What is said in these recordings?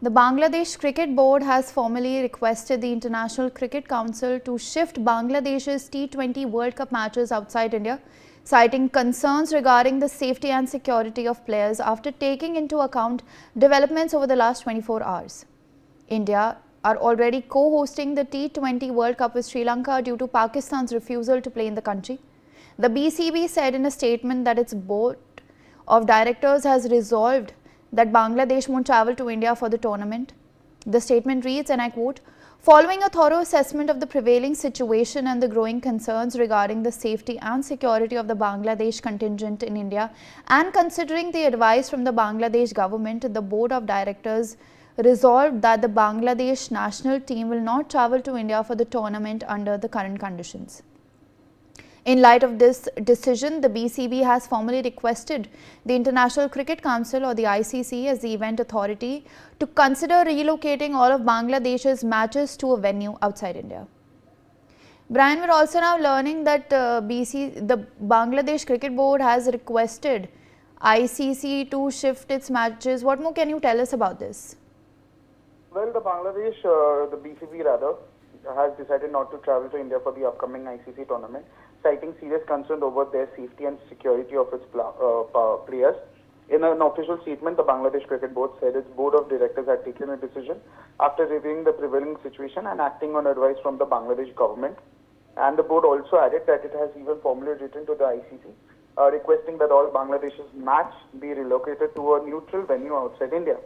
The Bangladesh Cricket Board has formally requested the International Cricket Council to shift Bangladesh's T20 World Cup matches outside India, citing concerns regarding the safety and security of players after taking into account developments over the last 24 hours. India are already co-hosting the T20 World Cup with Sri Lanka due to Pakistan's refusal to play in the country. The BCB said in a statement that its board of directors has resolved that Bangladesh won't travel to India for the tournament. The statement reads, and I quote, "Following a thorough assessment of the prevailing situation and the growing concerns regarding the safety and security of the Bangladesh contingent in India, and considering the advice from the Bangladesh government, the board of directors resolved that the Bangladesh national team will not travel to India for the tournament under the current conditions." In light of this decision, the BCB has formally requested the International Cricket Council or the ICC as the event authority to consider relocating all of Bangladesh's matches to a venue outside India. Brian, we're also now learning that the Bangladesh Cricket Board has requested ICC to shift its matches. What more can you tell us about this? Well, the BCB rather, has decided not to travel to India for the upcoming ICC tournament, citing serious concern over their safety and security of its players. In an official statement, the Bangladesh Cricket Board said its board of directors had taken a decision after reviewing the prevailing situation and acting on advice from the Bangladesh government. And the board also added that it has even formally written to the ICC, requesting that all Bangladesh's match be relocated to a neutral venue outside India.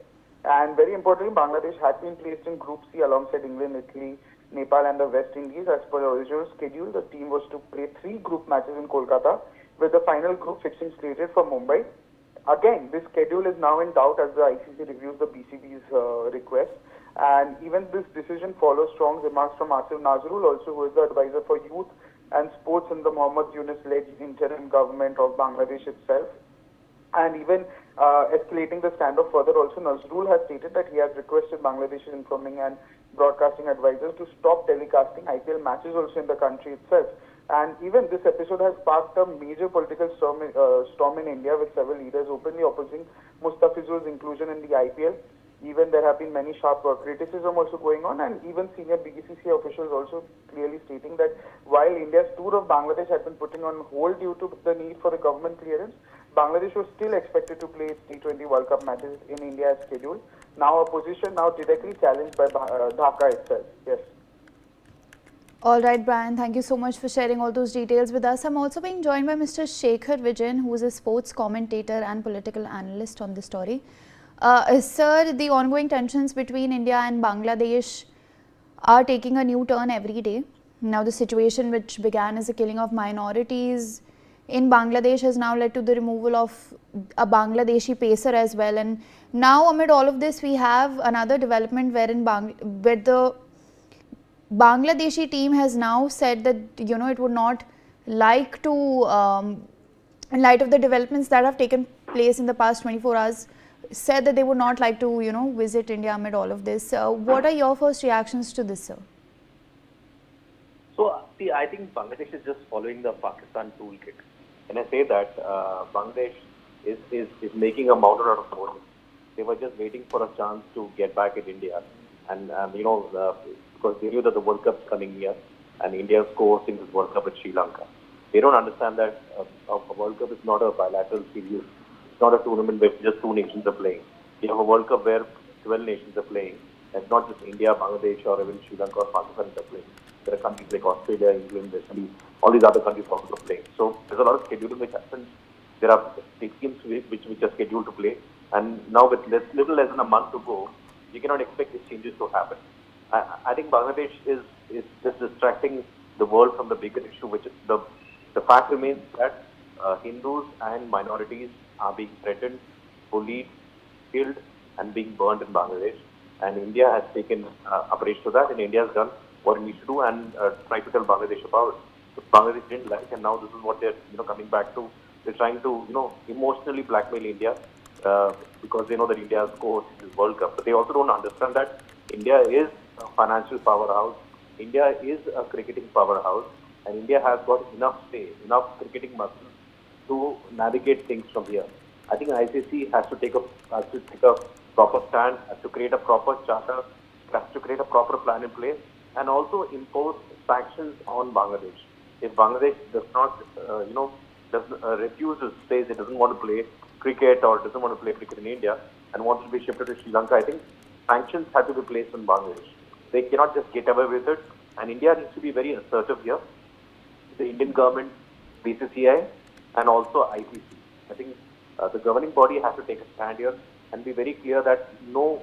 And very importantly, Bangladesh had been placed in Group C alongside England, Italy, Nepal and the West Indies. As per the original schedule, the team was to play 3 group matches in Kolkata, with the final group fixing slated for Mumbai. Again, this schedule is now in doubt as the ICC reviews the BCB's request. And even this decision follows strong remarks from Asif Nazrul, also who is the advisor for youth and sports in the Mohammad Yunus-led interim government of Bangladesh itself. And even escalating the standoff further, also Nazrul has stated that he has requested Bangladesh's informing and broadcasting advisors to stop telecasting IPL matches also in the country itself. And even this episode has sparked a major political storm in India, with several leaders openly opposing Mustafizur's inclusion in the IPL. Even there have been many sharp criticism also going on, and even senior BCCI officials also clearly stating that while India's tour of Bangladesh had been put on hold due to the need for the government clearance, Bangladesh was still expected to play its T20 World Cup matches in India as scheduled. Now a position now directly challenged by Dhaka itself. Yes. All right, Brian, thank you so much for sharing all those details with us. I'm also being joined by Mr. Shekhar Vijayan, who is a sports commentator and political analyst on this story. Sir, the ongoing tensions between India and Bangladesh are taking a new turn every day. Now, the situation which began as a killing of minorities in Bangladesh has now led to the removal of a Bangladeshi pacer as well. And now, amid all of this, we have another development where the Bangladeshi team has now said that, it would not like to, in light of the developments that have taken place in the past 24 hours, said that they would not like to, visit India amid all of this. What are your first reactions to this, sir? So, see, I think Bangladesh is just following the Pakistan toolkit. And I say that Bangladesh is making a mountain out of stone. They were just waiting for a chance to get back in India. And, because they knew that the World Cup is coming here and India is co-hosting this World Cup with Sri Lanka. They don't understand that a World Cup is not a bilateral series. It's not a tournament where just 2 nations are playing. You have a World Cup where 12 nations are playing. And not just India, Bangladesh, or even Sri Lanka or Pakistan are playing. There are countries like Australia, England, West Indies, all these other countries also playing. So there's a lot of scheduling which happens. There are big teams which are scheduled to play. And now with little less than a month to go, you cannot expect these changes to happen. I think Bangladesh is just distracting the world from the bigger issue, which is the fact remains that Hindus and minorities are being threatened, bullied, killed, and being burned in Bangladesh. And India has taken approach to that, and India has done what it needs to do and try to tell Bangladesh about it. So Bangladesh didn't like, and now this is what they're coming back to. They're trying to emotionally blackmail India because they know that India has co-hosted this World Cup. But they also don't understand that India is a financial powerhouse. India is a cricketing powerhouse, and India has got enough say, enough cricketing muscle to navigate things from here. I think ICC has to take a proper stand, has to create a proper charter, has to create a proper plan in place, and also impose sanctions on Bangladesh. If Bangladesh does not, refuses, says it doesn't want to play cricket or doesn't want to play cricket in India and wants to be shifted to Sri Lanka, I think sanctions have to be placed on Bangladesh. They cannot just get away with it, and India needs to be very assertive here. The Indian government, BCCI, and also ICC. I think the governing body has to take a stand here and be very clear that no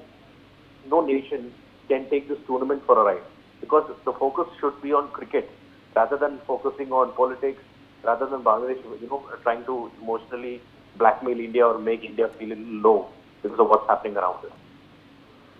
nation can take this tournament for a ride, because the focus should be on cricket rather than focusing on politics, rather than Bangladesh, trying to emotionally blackmail India or make India feel low because of what's happening around it.